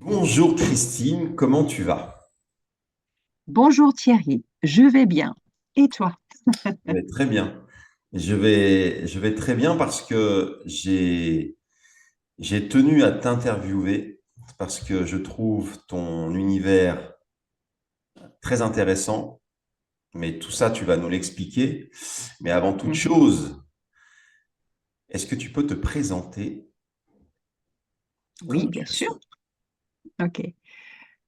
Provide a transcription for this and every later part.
Bonjour Christine, comment tu vas? Bonjour Thierry, je vais bien. Et toi? Je vais très bien. Je vais très bien parce que j'ai tenu à t'interviewer parce que je trouve ton univers très intéressant, mais tout ça, tu vas nous l'expliquer. Mais avant toute Mhm. chose, est-ce que tu peux te présenter Oui, comme tu bien le sûr. souhaites? OK.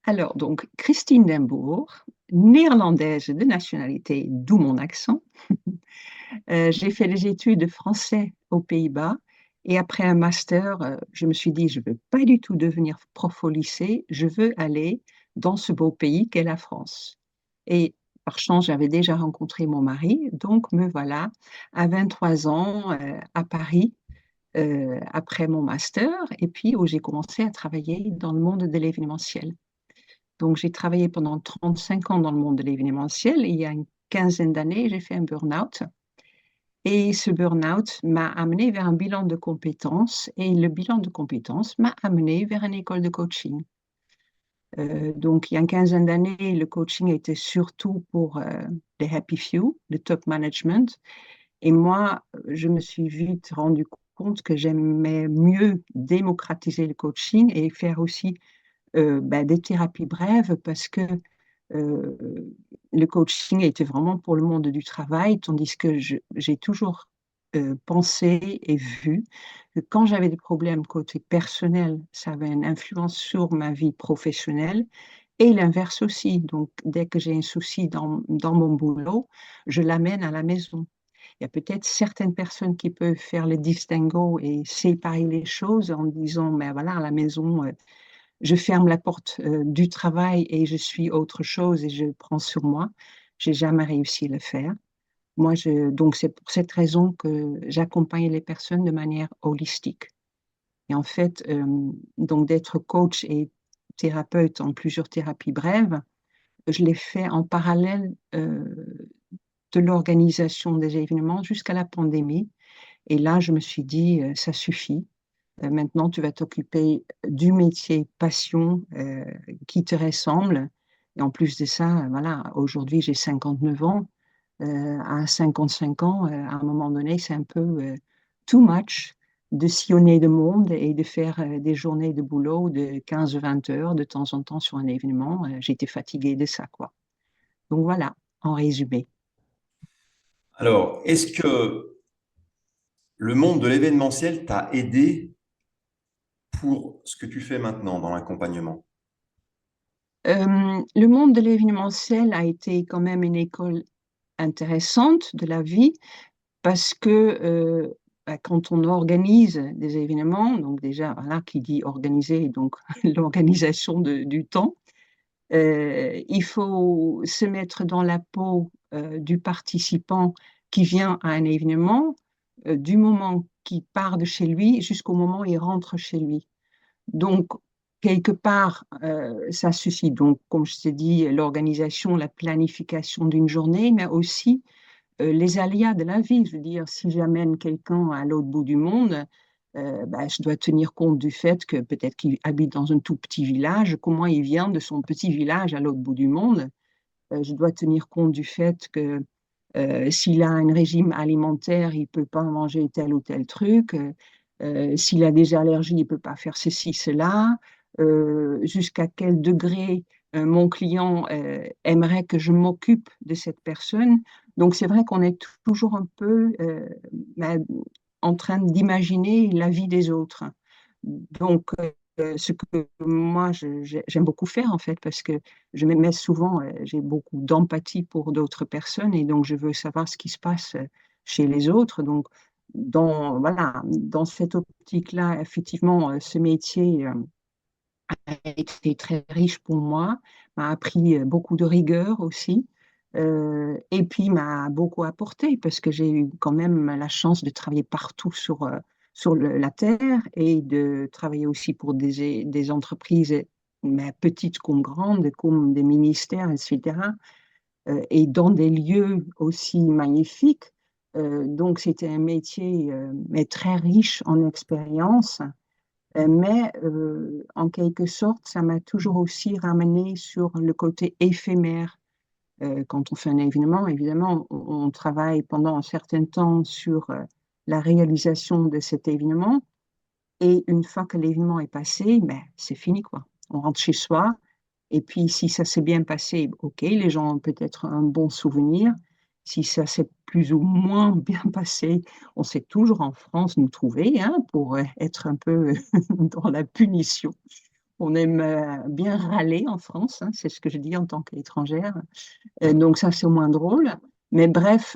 Alors, donc, Christine Dembourg, néerlandaise de nationalité, d'où mon accent. J'ai fait des études de français aux Pays-Bas et après un master, je me suis dit, je ne veux pas du tout devenir prof au lycée, je veux aller dans ce beau pays qu'est la France. Et par chance, j'avais déjà rencontré mon mari, donc me voilà à 23 ans à Paris après mon master et puis où j'ai commencé à travailler dans le monde de l'événementiel. Donc, j'ai travaillé pendant 35 ans dans le monde de l'événementiel et il y a une quinzaine d'années, j'ai fait un burn-out. Et ce burn-out m'a amené vers un bilan de compétences et le bilan de compétences m'a amené vers une école de coaching. Donc, il y a une quinzaine d'années, le coaching était surtout pour les happy few, le top management. Et moi, je me suis vite rendu compte que j'aimais mieux démocratiser le coaching et faire aussi des thérapies brèves parce que euh, le coaching était vraiment pour le monde du travail, tandis que j'ai toujours pensé et vu que quand j'avais des problèmes côté personnel, ça avait une influence sur ma vie professionnelle et l'inverse aussi. Donc, dès que j'ai un souci dans mon boulot, je l'amène à la maison. Il y a peut-être certaines personnes qui peuvent faire le distinguo et séparer les choses en disant, mais voilà, à la maison, je ferme la porte du travail et je suis autre chose et je prends sur moi. J'ai jamais réussi à le faire. Donc c'est pour cette raison que j'accompagne les personnes de manière holistique. Et en fait, donc d'être coach et thérapeute en plusieurs thérapies brèves, je l'ai fait en parallèle de l'organisation des événements jusqu'à la pandémie. Et là, je me suis dit, ça suffit. Maintenant, tu vas t'occuper du métier passion qui te ressemble. Et en plus de ça, voilà, aujourd'hui, j'ai 59 ans. À 55 ans, à un moment donné, c'est un peu too much de sillonner le monde et de faire des journées de boulot de 15-20 heures de temps en temps sur un événement. J'étais fatiguée de ça, quoi. Donc voilà, en résumé. Alors, est-ce que le monde de l'événementiel t'a aidé pour ce que tu fais maintenant dans l'accompagnement? Le monde de l'événementiel a été quand même une école intéressante de la vie parce que quand on organise des événements, donc déjà, voilà, qui dit organiser, donc l'organisation du temps, il faut se mettre dans la peau du participant qui vient à un événement, du moment qu'il part de chez lui jusqu'au moment où il rentre chez lui. Donc, quelque part, ça suscite, donc, comme je t'ai dit, l'organisation, la planification d'une journée, mais aussi les aléas de la vie. Je veux dire, si j'amène quelqu'un à l'autre bout du monde, je dois tenir compte du fait que peut-être qu'il habite dans un tout petit village, comment il vient de son petit village à l'autre bout du monde. Je dois tenir compte du fait que s'il a un régime alimentaire, il ne peut pas manger tel ou tel truc. S'il a des allergies, il ne peut pas faire ceci, cela. Jusqu'à quel degré mon client aimerait que je m'occupe de cette personne. Donc c'est vrai qu'on est toujours un peu ben, en train d'imaginer la vie des autres. Donc ce que moi j'aime beaucoup faire en fait, parce que je me mets souvent, j'ai beaucoup d'empathie pour d'autres personnes et donc je veux savoir ce qui se passe chez les autres. Donc, voilà, dans cette optique-là, effectivement, ce métier a été très riche pour moi, m'a appris beaucoup de rigueur aussi. Et puis m'a beaucoup apporté parce que j'ai eu quand même la chance de travailler partout sur la Terre et de travailler aussi pour des entreprises, mais petites comme grandes, comme des ministères, etc. Et dans des lieux aussi magnifiques. Donc c'était un métier mais très riche en expérience Mais en quelque sorte, ça m'a toujours aussi ramené sur le côté éphémère. Quand on fait un événement, évidemment, on travaille pendant un certain temps sur la réalisation de cet événement. Et une fois que l'événement est passé, ben, c'est fini, quoi. On rentre chez soi. Et puis, si ça s'est bien passé, OK, les gens ont peut-être un bon souvenir. Si ça s'est plus ou moins bien passé, on sait toujours en France nous trouver, hein, pour être un peu dans la punition. On aime bien râler en France, hein, c'est ce que je dis en tant qu'étrangère. Donc ça, c'est au moins drôle. Mais bref,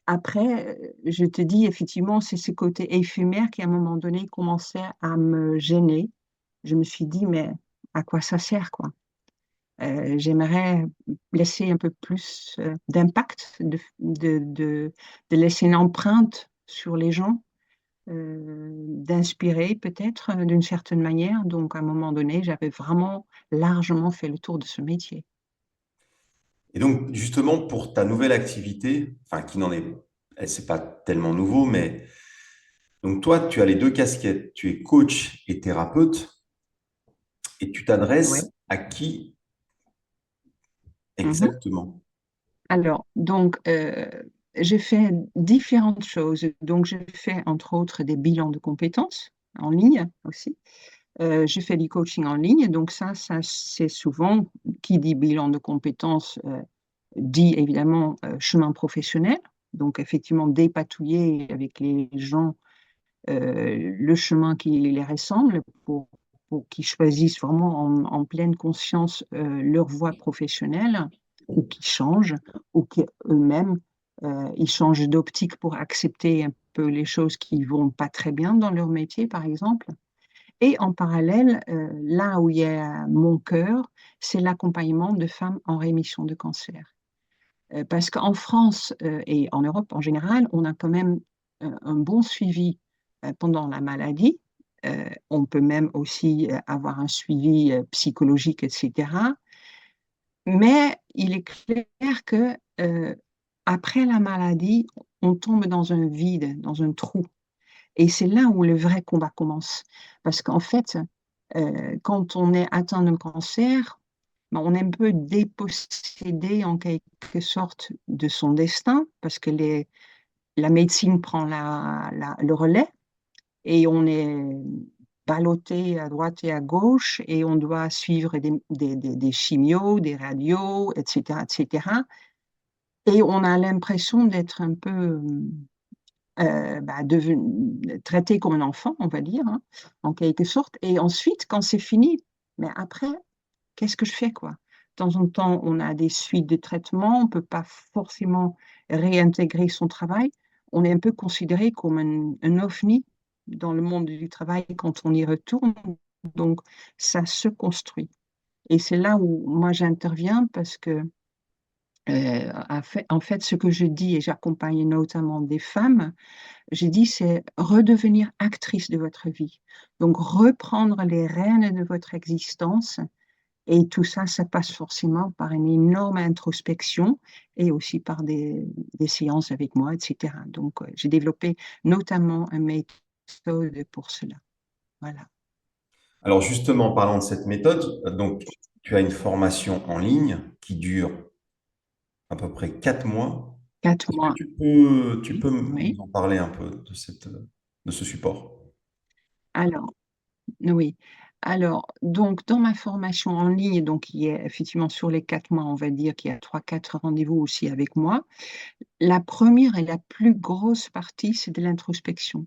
après, je te dis, effectivement, c'est ce côté éphémère qui, à un moment donné, commençait à me gêner. Je me suis dit, mais à quoi ça sert, quoi? J'aimerais laisser un peu plus d'impact, de laisser une empreinte sur les gens, d'inspirer peut-être d'une certaine manière. Donc, à un moment donné, j'avais vraiment largement fait le tour de ce métier. Et donc, justement, pour ta nouvelle activité, enfin, qui n'en est, c'est pas tellement nouveau, mais donc toi, tu as les deux casquettes. Tu es coach et thérapeute et tu Oui. t'adresses à qui Mhm. exactement? Alors, donc, j'ai fait différentes choses. Donc, j'ai fait, entre autres, des bilans de compétences en ligne aussi. J'ai fait du coaching en ligne. Donc, ça c'est souvent, qui dit bilan de compétences, dit évidemment chemin professionnel. Donc, effectivement, dépatouiller avec les gens le chemin qui les ressemble pour qu'ils choisissent vraiment en pleine conscience leur voie professionnelle ou qu'ils changent ou qu'eux-mêmes ils changent d'optique pour accepter un peu les choses qui vont pas très bien dans leur métier, par exemple. Et en parallèle, là où il y a mon cœur, c'est l'accompagnement de femmes en rémission de cancer. Parce qu'en France et en Europe en général, on a quand même un bon suivi pendant la maladie. On peut même aussi avoir un suivi psychologique, etc. Mais il est clair que après la maladie, on tombe dans un vide, dans un trou. Et c'est là où le vrai combat commence. Parce qu'en fait, quand on est atteint d'un cancer, ben, on est un peu dépossédé en quelque sorte de son destin, parce que la médecine prend le relais et on est ballotté à droite et à gauche et on doit suivre des chimios, des radios, etc., etc. Et on a l'impression d'être un peu traité comme un enfant, on va dire, hein, en quelque sorte. Et ensuite, quand c'est fini, mais après, qu'est-ce que je fais, quoi? De temps en temps, on a des suites de traitements, on ne peut pas forcément réintégrer son travail. On est un peu considéré comme un ovni dans le monde du travail quand on y retourne. Donc, ça se construit. Et c'est là où moi j'interviens parce que en fait, ce que je dis, et j'accompagne notamment des femmes, j'ai dit, c'est redevenir actrice de votre vie. Donc, reprendre les rênes de votre existence. Et tout ça, ça passe forcément par une énorme introspection et aussi par des séances avec moi, etc. Donc, j'ai développé notamment une méthode pour cela. Voilà. Alors justement, en parlant de cette méthode, donc tu as une formation en ligne qui dure à peu près 4 mois. Quatre Est-ce que mois. tu peux nous Oui. en parler un peu de ce support? Alors, oui. Alors, donc, dans ma formation en ligne, donc, qui est effectivement sur les 4 mois, on va dire qu'il y a trois, quatre rendez-vous aussi avec moi. La première et la plus grosse partie, c'est de l'introspection.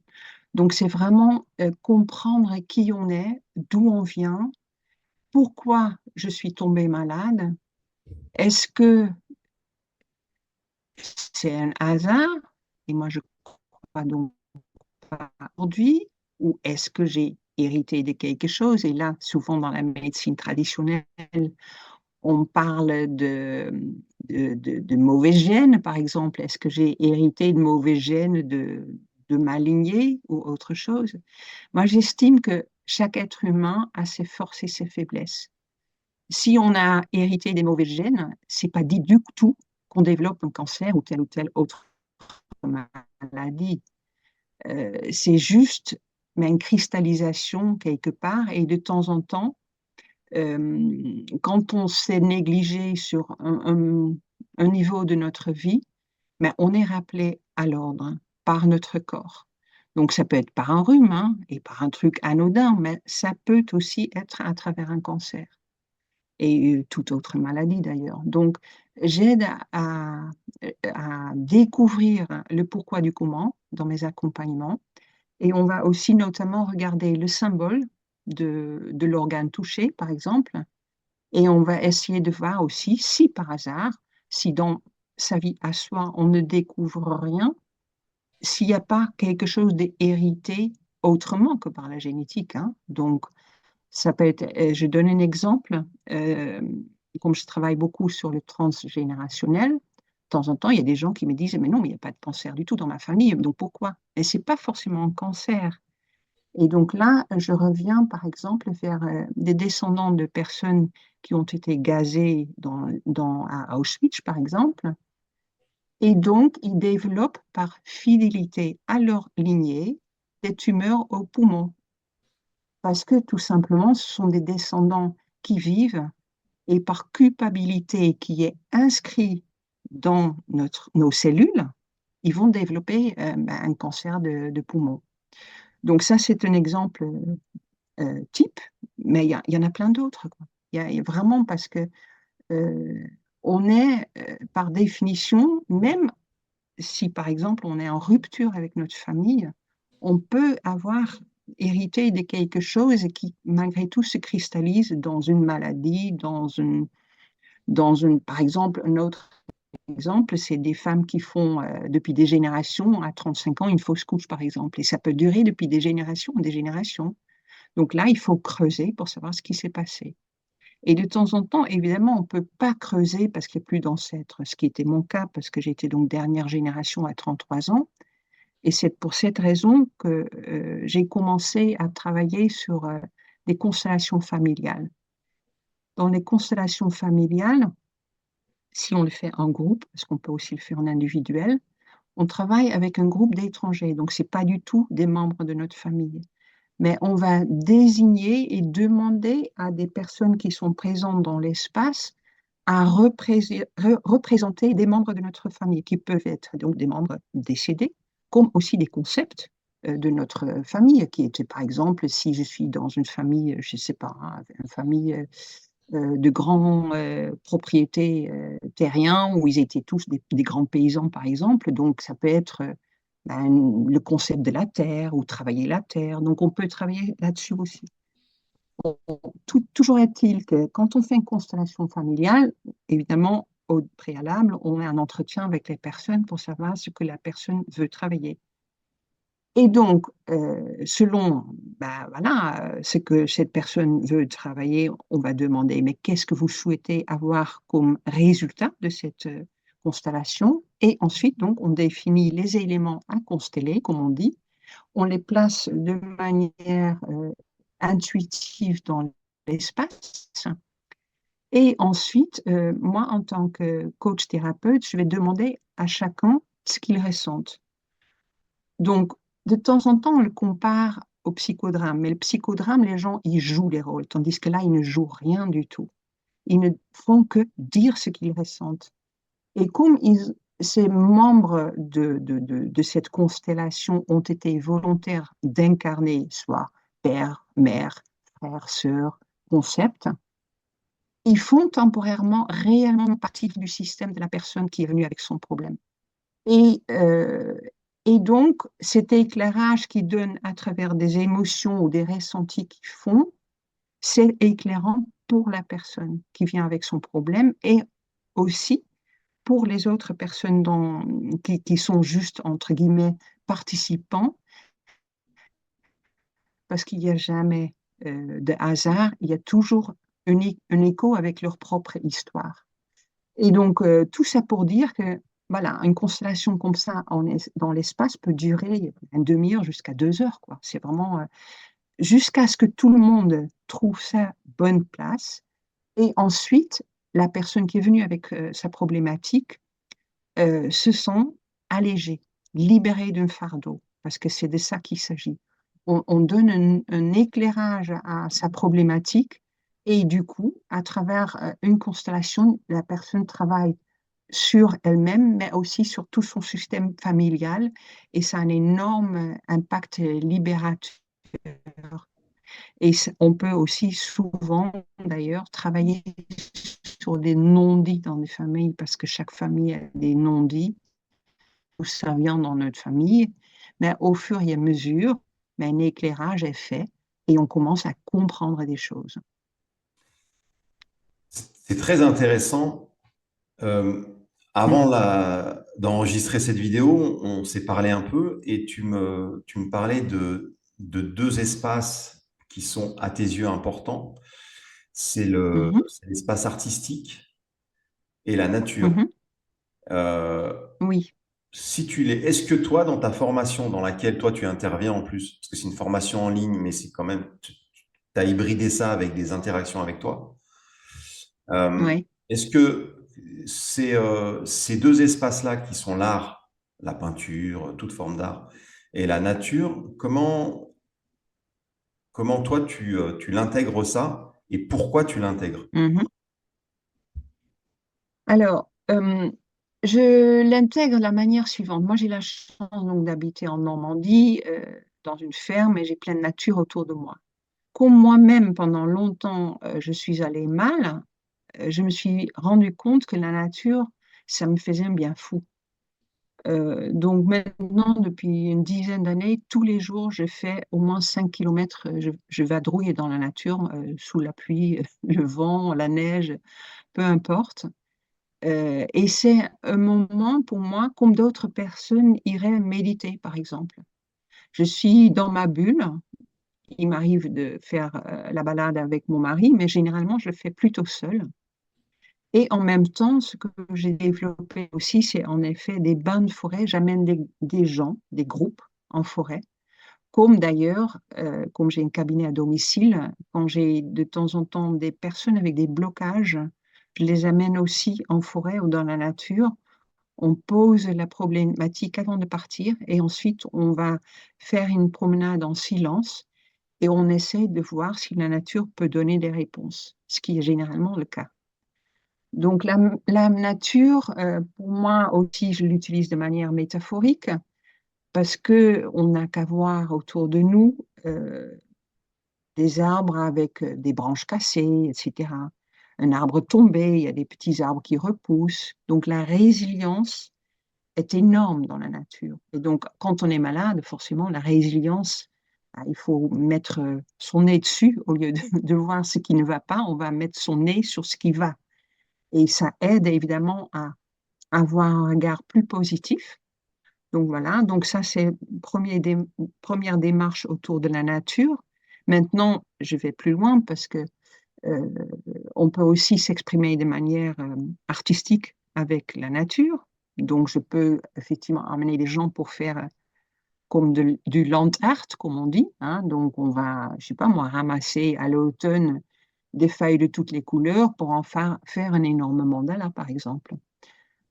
Donc, c'est vraiment comprendre qui on est, d'où on vient, pourquoi je suis tombée malade. Est-ce que c'est un hasard? Et moi, je crois donc pas aujourd'hui. Ou est-ce que j'ai hérité de quelque chose? Et là, souvent dans la médecine traditionnelle, on parle de mauvais gènes, par exemple. Est-ce que j'ai hérité de mauvais gènes de ma lignée ou autre chose? Moi, j'estime que chaque être humain a ses forces et ses faiblesses. Si on a hérité des mauvais gènes, c'est pas dit du tout qu'on développe un cancer ou telle autre maladie. C'est juste mais une cristallisation quelque part. Et de temps en temps, quand on s'est négligé sur un niveau de notre vie, mais on est rappelé à l'ordre par notre corps. Donc ça peut être par un rhume hein, et par un truc anodin, mais ça peut aussi être à travers un cancer et toute autre maladie d'ailleurs. Donc j'aide à découvrir le pourquoi du comment dans mes accompagnements et on va aussi notamment regarder le symbole de l'organe touché, par exemple, et on va essayer de voir aussi si par hasard, si dans sa vie à soi, on ne découvre rien, s'il n'y a pas quelque chose d'hérité autrement que par la génétique. Hein. Donc, ça peut être, je donne un exemple, euh, comme je travaille beaucoup sur le transgénérationnel, de temps en temps, il y a des gens qui me disent, mais non, mais il n'y a pas de cancer du tout dans ma famille, donc pourquoi? Et ce n'est pas forcément un cancer. Et donc là, je reviens par exemple vers des descendants de personnes qui ont été gazées à Auschwitz, par exemple. Et donc, ils développent par fidélité à leur lignée des tumeurs aux poumons. Parce que tout simplement, ce sont des descendants qui vivent et par culpabilité qui est inscrit dans nos cellules, ils vont développer un cancer de poumon. Donc ça, c'est un exemple type, mais il y en a plein d'autres, quoi. Il y a vraiment parce que euh, on est, par définition, même si par exemple on est en rupture avec notre famille, on peut avoir hérité de quelque chose qui malgré tout se cristallise dans une maladie, par exemple, un autre exemple, c'est des femmes qui font depuis des générations, à 35 ans, une fausse couche, par exemple. Et ça peut durer depuis des générations et des générations. Donc là, il faut creuser pour savoir ce qui s'est passé. Et de temps en temps, évidemment, on ne peut pas creuser parce qu'il n'y a plus d'ancêtres, ce qui était mon cas parce que j'étais donc dernière génération à 33 ans. Et c'est pour cette raison que j'ai commencé à travailler sur des constellations familiales. Dans les constellations familiales, si on le fait en groupe, parce qu'on peut aussi le faire en individuel, on travaille avec un groupe d'étrangers. Donc, ce n'est pas du tout des membres de notre famille. Mais on va désigner et demander à des personnes qui sont présentes dans l'espace à représenter des membres de notre famille, qui peuvent être donc des membres décédés, comme aussi des concepts de notre famille, qui étaient par exemple, si je suis dans une famille, je ne sais pas, hein, une famille de grands propriétés terriens, où ils étaient tous des grands paysans par exemple, donc ça peut être le concept de la terre ou travailler la terre. Donc, on peut travailler là-dessus aussi. Toujours est-il que quand on fait une constellation familiale, évidemment, au préalable, on a un entretien avec les personnes pour savoir ce que la personne veut travailler. Et donc, selon ben, voilà, ce que cette personne veut travailler, on va demander, mais qu'est-ce que vous souhaitez avoir comme résultat de cette constellation? Et ensuite, donc, on définit les éléments à consteller, comme on dit. On les place de manière intuitive dans l'espace. Et ensuite, moi, en tant que coach thérapeute, je vais demander à chacun ce qu'il ressente. Donc, de temps en temps, on le compare au psychodrame. Mais le psychodrame, les gens, ils jouent les rôles, tandis que là, ils ne jouent rien du tout. Ils ne font que dire ce qu'ils ressentent. Et comme ces membres de cette constellation ont été volontaires d'incarner soit père, mère, frère, sœur, concept, ils font temporairement réellement partie du système de la personne qui est venue avec son problème. Et, euh, et donc, cet éclairage qu'ils donnent à travers des émotions ou des ressentis qu'ils font, c'est éclairant pour la personne qui vient avec son problème et aussi pour les autres personnes qui sont juste, entre guillemets, participants, parce qu'il n'y a jamais de hasard, il y a toujours un écho avec leur propre histoire. Et donc, tout ça pour dire que voilà, une constellation comme ça dans l'espace peut durer une demi-heure jusqu'à 2 heures, quoi. C'est vraiment jusqu'à ce que tout le monde trouve sa bonne place. Et ensuite, la personne qui est venue avec sa problématique se sent allégé, libéré d'un fardeau, parce que c'est de ça qu'il s'agit. on donne un éclairage à sa problématique et du coup, à travers une constellation, la personne travaille sur elle-même, mais aussi sur tout son système familial et ça a un énorme impact libérateur. Et on peut aussi souvent, d'ailleurs, travailler sur des non-dits dans des familles parce que chaque famille a des non-dits où ça vient dans notre famille, mais au fur et à mesure, mais un éclairage est fait et on commence à comprendre des choses. C'est très intéressant. Euh, Mm. Avant d'enregistrer cette vidéo, on s'est parlé un peu et tu me parlais de deux espaces qui sont à tes yeux importants. Mhm, C'est l'espace artistique et la nature. mhm. Euh, Oui. Si tu l'es, est-ce que toi, dans ta formation dans laquelle toi tu interviens en plus, parce que c'est une formation en ligne, mais c'est quand même, tu as hybridé ça avec des interactions avec toi, Oui. est-ce que ces deux espaces-là qui sont l'art, la peinture, toute forme d'art, et la nature, comment toi tu l'intègres ça et pourquoi tu l'intègres? Mhm. Alors, je l'intègre de la manière suivante. Moi, j'ai la chance donc d'habiter en Normandie, dans une ferme, et j'ai plein de nature autour de moi. Comme moi-même, pendant longtemps, je suis allée mal, je me suis rendu compte que la nature, ça me faisait un bien fou. Donc maintenant, depuis une dizaine d'années, tous les jours, je fais au moins 5 kilomètres. Je vadrouille dans la nature, sous la pluie, le vent, la neige, peu importe. Et c'est un moment pour moi, comme d'autres personnes iraient méditer, par exemple. Je suis dans ma bulle. Il m'arrive de faire la balade avec mon mari, mais généralement, je le fais plutôt seule. Et en même temps, ce que j'ai développé aussi, c'est en effet des bains de forêt. J'amène des gens, des groupes en forêt, comme d'ailleurs, comme j'ai un cabinet à domicile, quand j'ai de temps en temps des personnes avec des blocages, je les amène aussi en forêt ou dans la nature. On pose la problématique avant de partir et ensuite on va faire une promenade en silence et on essaie de voir si la nature peut donner des réponses, ce qui est généralement le cas. Donc la nature, pour moi aussi, je l'utilise de manière métaphorique parce que on n'a qu'à voir autour de nous des arbres avec des branches cassées, etc. Un arbre tombé, il y a des petits arbres qui repoussent. Donc la résilience est énorme dans la nature. Et donc quand on est malade, forcément, la résilience, il faut mettre son nez dessus au lieu de voir ce qui ne va pas, on va mettre son nez sur ce qui va. Et ça aide évidemment à avoir un regard plus positif. Donc voilà, donc ça c'est première démarche autour de la nature. Maintenant, je vais plus loin parce que euh, on peut aussi s'exprimer de manière artistique avec la nature. Donc je peux effectivement amener des gens pour faire comme du land art, comme on dit, hein. Donc on va, je sais pas moi, ramasser à l'automne des feuilles de toutes les couleurs pour en faire un énorme mandala, par exemple.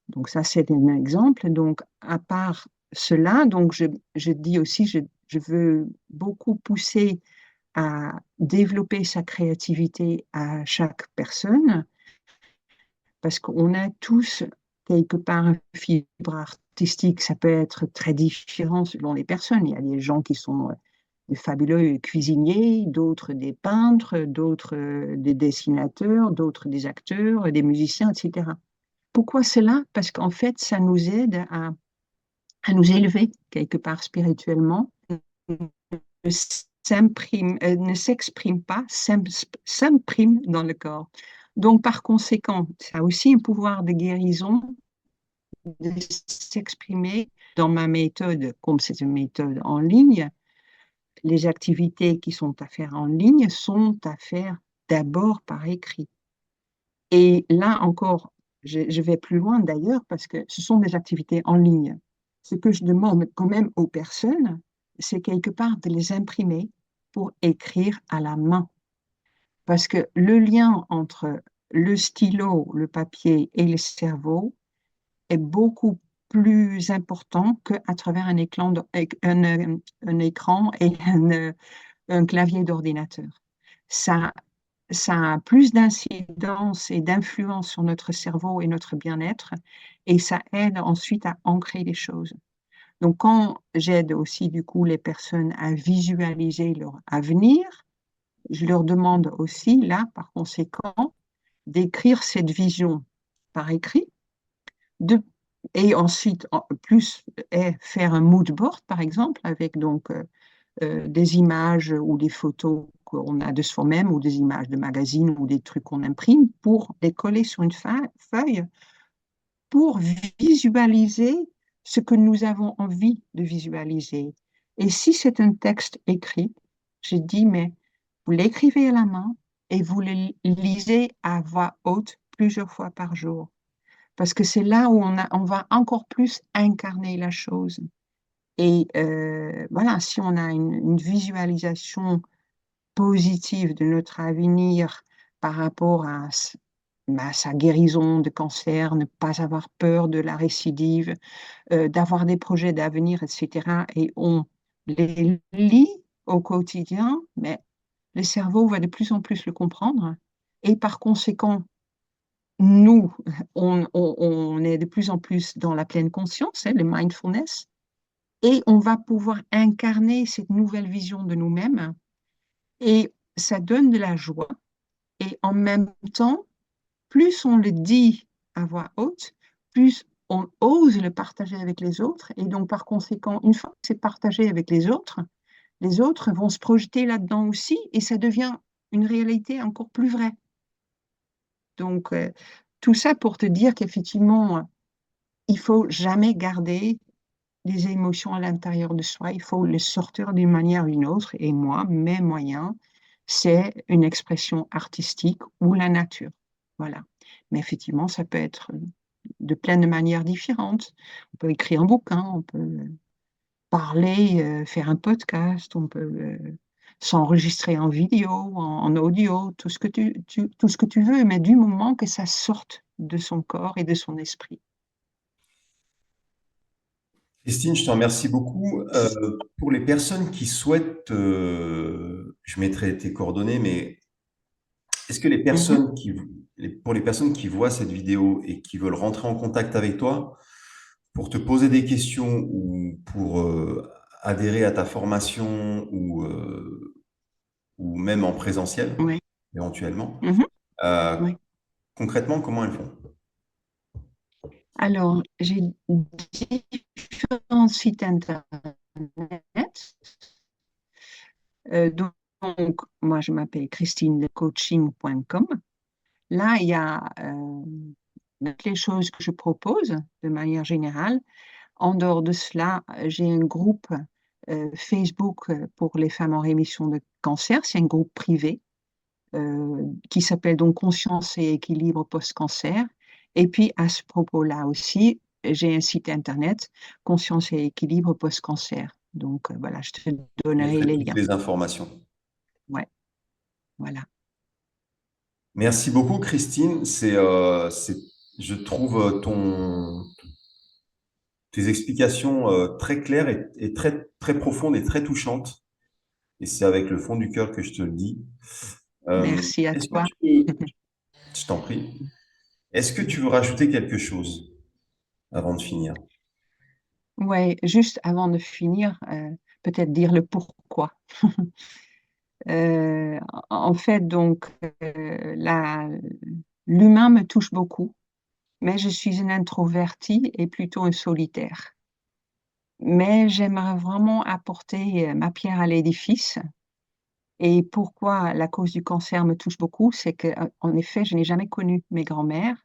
Donc ça, c'est un exemple. Donc, à part cela, donc je dis aussi, je veux beaucoup pousser à développer sa créativité à chaque personne, parce qu'on a tous quelque part une fibre artistique. Ça peut être très différent selon les personnes. Il y a des gens qui sont des fabuleux cuisiniers, d'autres des peintres, d'autres des dessinateurs, d'autres des acteurs, des musiciens, etc. Pourquoi cela? Parce qu'en fait, ça nous aide à nous élever quelque part spirituellement, ne ne s'exprime pas, s'imprime dans le corps. Donc, par conséquent, ça a aussi un pouvoir de guérison de s'exprimer dans ma méthode, comme c'est une méthode en ligne. Les activités qui sont à faire en ligne sont à faire d'abord par écrit. Et là encore, je vais plus loin d'ailleurs parce que ce sont des activités en ligne. Ce que je demande quand même aux personnes, c'est quelque part de les imprimer pour écrire à la main. Parce que le lien entre le stylo, le papier et le cerveau est beaucoup plus important qu'à travers un écran et un clavier d'ordinateur. Ça, ça a plus d'incidence et d'influence sur notre cerveau et notre bien-être, et ça aide ensuite à ancrer les choses. Donc, quand j'aide aussi du coup les personnes à visualiser leur avenir, je leur demande aussi, là, par conséquent, d'écrire cette vision par écrit, de, et ensuite, plus, faire un mood board, par exemple, avec donc des images ou des photos qu'on a de soi-même ou des images de magazines ou des trucs qu'on imprime pour les coller sur une feuille pour visualiser ce que nous avons envie de visualiser. Et si c'est un texte écrit, je dis, mais vous l'écrivez à la main et vous le lisez à voix haute plusieurs fois par jour. Parce que c'est là où on va encore plus incarner la chose. Et voilà, si on a une visualisation positive de notre avenir par rapport à sa guérison de cancer, ne pas avoir peur de la récidive, d'avoir des projets d'avenir, etc. Et on les lit au quotidien, mais le cerveau va de plus en plus le comprendre. Et par conséquent, nous, on est de plus en plus dans la pleine conscience, le mindfulness, et on va pouvoir incarner cette nouvelle vision de nous-mêmes. Et ça donne de la joie. Et en même temps, plus on le dit à voix haute, plus on ose le partager avec les autres. Et donc, par conséquent, une fois que c'est partagé avec les autres vont se projeter là-dedans aussi et ça devient une réalité encore plus vraie. Donc, tout ça pour te dire qu'effectivement, il faut jamais garder les émotions à l'intérieur de soi. Il faut les sortir d'une manière ou d'une autre. Et moi, mes moyens, c'est une expression artistique ou la nature. Voilà. Mais effectivement, ça peut être de plein de manières différentes. On peut écrire un bouquin, on peut parler, faire un podcast, on peut s'enregistrer en vidéo, en audio, tout ce que tout ce que tu veux, mais du moment que ça sorte de son corps et de son esprit. Christine, je te remercie beaucoup. Pour les personnes qui souhaitent, je mettrai tes coordonnées, mais est-ce que Mhm. pour les personnes qui voient cette vidéo et qui veulent rentrer en contact avec toi, pour te poser des questions ou pour adhérer à ta formation ou même en présentiel, Oui. éventuellement, Mhm. euh, Oui. concrètement, comment elles font? Alors, j'ai différents sites internet. Donc, moi, je m'appelle christinecoaching.com. Là, il y a toutes les choses que je propose de manière générale. En dehors de cela, j'ai un groupe Facebook pour les femmes en rémission de cancer. C'est un groupe privé qui s'appelle donc Conscience et équilibre post-cancer. Et puis, à ce propos-là aussi, j'ai un site internet, Conscience et équilibre post-cancer. Donc, voilà, je te Je donnerai mettrai les toutes liens. les informations. Ouais, voilà. Merci beaucoup, Christine. Je trouve tes explications très claires et très, très profondes et très touchantes. Et c'est avec le fond du cœur que je te le dis. Merci à Est-ce que toi. tu peux, je t'en prie, est-ce que tu veux rajouter quelque chose avant de finir? Ouais, juste avant de finir, peut-être dire le pourquoi. En fait, donc, l'humain me touche beaucoup, mais je suis une introvertie et plutôt un solitaire. Mais j'aimerais vraiment apporter ma pierre à l'édifice. Et pourquoi la cause du cancer me touche beaucoup, c'est que, en effet, je n'ai jamais connu mes grands-mères.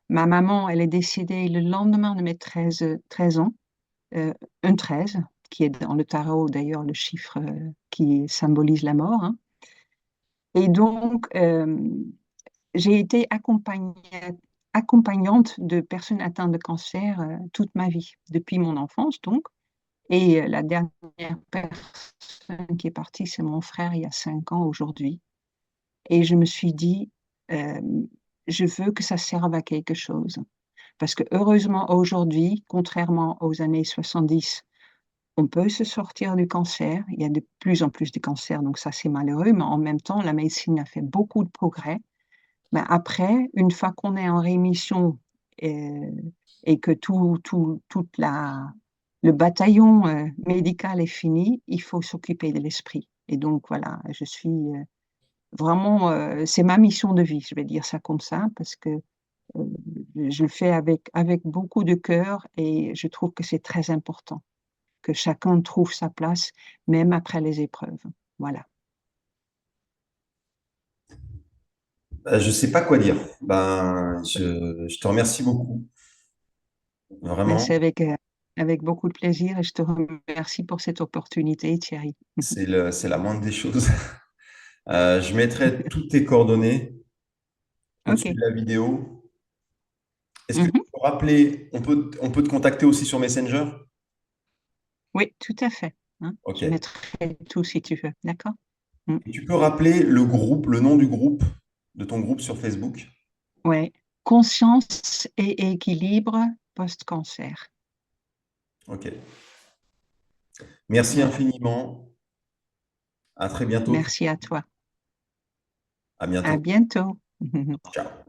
Ma maman, elle est décédée le lendemain de mes 13 ans, un 13, qui est dans le tarot d'ailleurs le chiffre qui symbolise la mort, hein. Et donc, j'ai été accompagnante de personnes atteintes de cancer toute ma vie, depuis mon enfance donc. Et la dernière personne qui est partie, c'est mon frère il y a 5 ans aujourd'hui. Et je me suis dit, euh, je veux que ça serve à quelque chose. Parce que heureusement, aujourd'hui, contrairement aux années 70, on peut se sortir du cancer. Il y a de plus en plus de cancers, donc ça c'est malheureux, mais en même temps, la médecine a fait beaucoup de progrès. Mais après, une fois qu'on est en rémission euh, et que toute le bataillon médical est fini, il faut s'occuper de l'esprit. Et donc voilà, je suis vraiment, c'est ma mission de vie, je vais dire ça comme ça, parce que euh, je le fais avec beaucoup de cœur et je trouve que c'est très important que chacun trouve sa place, même après les épreuves. Voilà. Je ne sais pas quoi dire. Je te remercie beaucoup, Mais vraiment. c'est avec beaucoup de plaisir et je te remercie pour cette opportunité, Thierry. C'est la moindre des choses. Je mettrai toutes tes coordonnées au-dessus de OK. la vidéo. Est-ce que tu Mhm. peux rappeler, on peut te contacter aussi sur Messenger? Oui, tout à fait. Hein. Ok. Je mettrai tout si tu veux. D'accord? Mm. Et tu peux rappeler le groupe, le nom du groupe, de ton groupe sur Facebook? Ouais. Conscience et équilibre post-cancer. Ok. Merci Voilà. infiniment. À très bientôt. Merci à toi. À À bientôt. bientôt. Ciao.